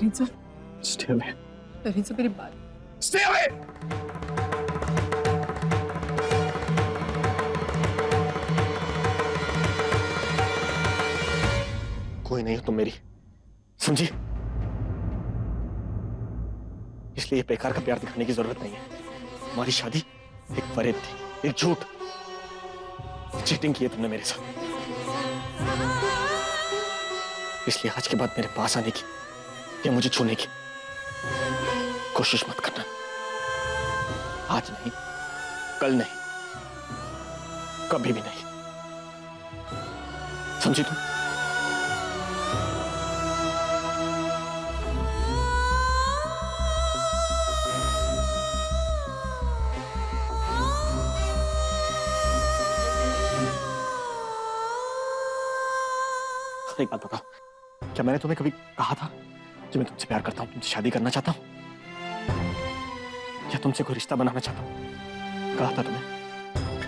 Narendra sir, stay away. Narendra sir मेरी बात। Stay away. कोई नहीं हो तुम मेरी, समझी? इसलिए ये बेकार का प्यार दिखाने की जरूरत नहीं है। हमारी शादी एक फरेब थी, एक झूठ। चीटिंग की है तुमने मेरे साथ, इसलिए आज के बाद मेरे पास आने की या मुझे छूने की कोशिश मत करना। आज नहीं, कल नहीं, कभी भी नहीं, समझी तुम? एक बात बताओ, क्या मैंने तुम्हें कभी कहा था कि मैं तुमसे प्यार करता हूं, तुमसे शादी करना चाहता हूं, या तुमसे कोई रिश्ता बनाना चाहता हूं? कहा था तुम्हें?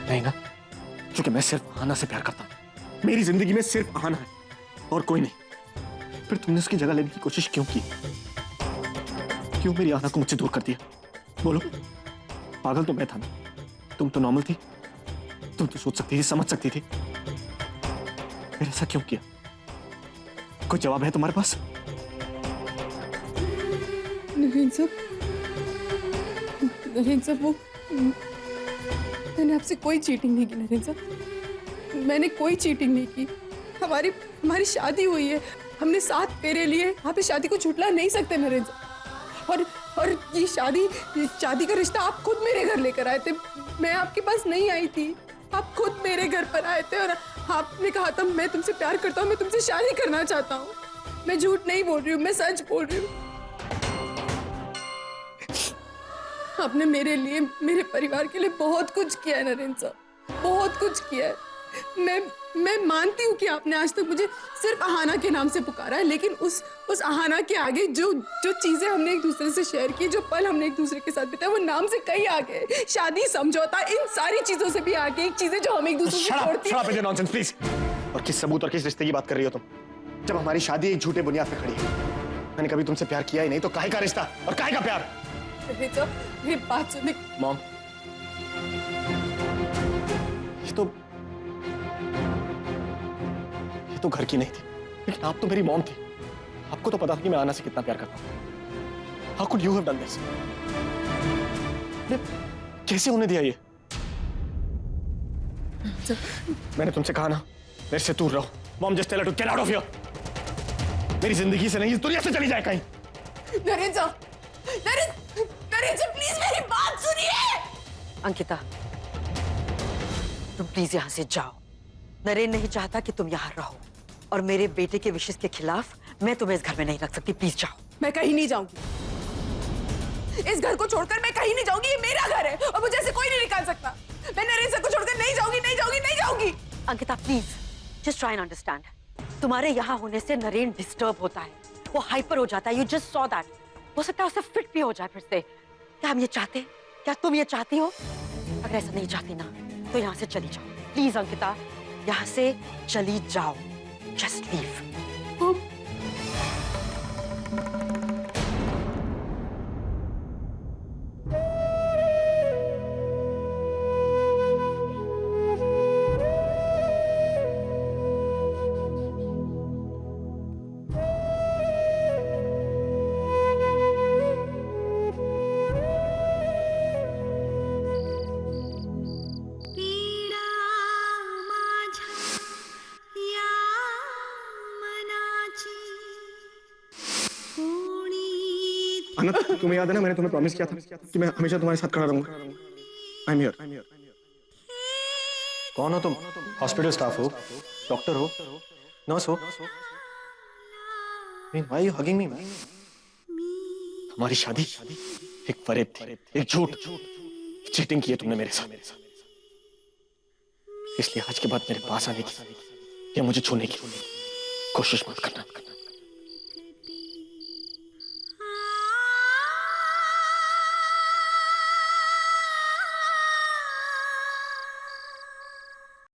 नहीं ना, क्योंकि मैं सिर्फ आना से प्यार करता हूं। मेरी जिंदगी में सिर्फ आना है और कोई नहीं। फिर तुमने उसकी जगह लेने की कोशिश क्यों की? क्यों मेरी आना को मुझसे दूर कर दिया? बोलो। पागल तो मैं था ना, तुम तो नॉर्मल थी, तुम तो सोच सकती थी, समझ सकती थी। फिर ऐसा क्यों किया? कोई जवाब है तुम्हारे पास? नरेंद्र सर, वो मैंने आपसे कोई चीटिंग नहीं की नरेंद्र सर, मैंने कोई चीटिंग नहीं की। हमारी शादी हुई है, हमने 7 फेरे लिए, आप इस शादी को झुठला नहीं सकते नरेंद्र सर। और ये शादी का रिश्ता आप खुद मेरे घर लेकर आए थे, मैं आपके पास नहीं आई थी। आप खुद मेरे घर पर आए थे और आपने कहा था मैं तुमसे प्यार करता हूँ, मैं तुमसे शादी करना चाहता हूँ। मैं झूठ नहीं बोल रही हूँ, मैं सच बोल रही हूँ। आपने मेरे लिए, मेरे परिवार के लिए बहुत कुछ किया है नरेंद्र साहब, बहुत कुछ किया है। मैं मानती हूँ कि आपने आज तक मुझे सिर्फ अहाना के नाम से पुकारा है, लेकिन उस अहाना के आगे जो चीजें हमने एक दूसरे से शेयर की, जो पल हमने एक दूसरे के साथ बिताए, वो नाम से कहीं आगे, शादी, समझौता, इन सारी चीजों से भी आगे एक चीजें जो हम एक दूसरे से छोड़ती हैं। Nonsense please. और किस सबूत और किस रिश्ते की बात कर रही हो तुम, जब हमारी शादी एक झूठे बुनियाद पे खड़ी है? मैंने कभी तुमसे प्यार किया ही नहीं, तो काहे का रिश्ता और काहे का प्यार? मेरी बात सुनिए। मॉम, ये तो घर की नहीं थी, लेकिन आप तो मेरी मॉम थी। आपको तो पता था कि मैं आना से कितना प्यार करता हूं। How could you have done this? कैसे होने दिया ये? मैंने तुमसे कहा ना, मेरे से दूर रहो। Mom, just tell her to get out of here. मेरी जिंदगी से नहीं, इस दुनिया से चली जाए कहीं। नरेंद्र प्लीज मेरी बात सुनिए। अंकिता, तुम प्लीज यहाँ से जाओ। नरेंद्र नहीं चाहता कि तुम यहाँ रहो, और मेरे बेटे के विशेष के खिलाफ मैं तुम्हें इस घर में नहीं रख सकती। प्लीज जाओ। मैं कहीं नहीं जाऊंगी, इस घर को छोड़कर मैं कहीं नहीं जाऊंगी। ये मेरा घर है और मुझे ऐसे कोई नहीं निकाल सकता। मैं नरेंद्र को छोड़कर नहीं जाऊंगी, नहीं जाऊंगी, नहीं जाऊंगी। Ankita please just try and understand. तुम्हारे यहाँ होने से नरेंद्र डिस्टर्ब होता है, वो हाइपर हो जाता है। You just saw that. हो सकता है उसे फिट भी हो जाए फिर से। क्या हम ये चाहते? क्या तुम ये चाहती हो? अगर ऐसा नहीं चाहती ना, तो यहाँ से चली जाओ प्लीज। अंकिता, यहाँ से चली जाओ। Just leave. अनंत, तुम्हें याद है ना, मैंने तुम्हें प्रॉमिस किया था कि मैं हमेशा तुम्हारे साथ खड़ा रहूंगा। I am here. कौन हो तुम? हॉस्पिटल स्टाफ हो? डॉक्टर हो? नर्स हो? Why are you hugging me, man? हमारी शादी एक फरेब थी, एक झूठ। चीटिंग की है तुमने मेरे साथ, इसलिए आज के बाद मेरे पास आने की या मुझे छूने की कोशिश मत करना।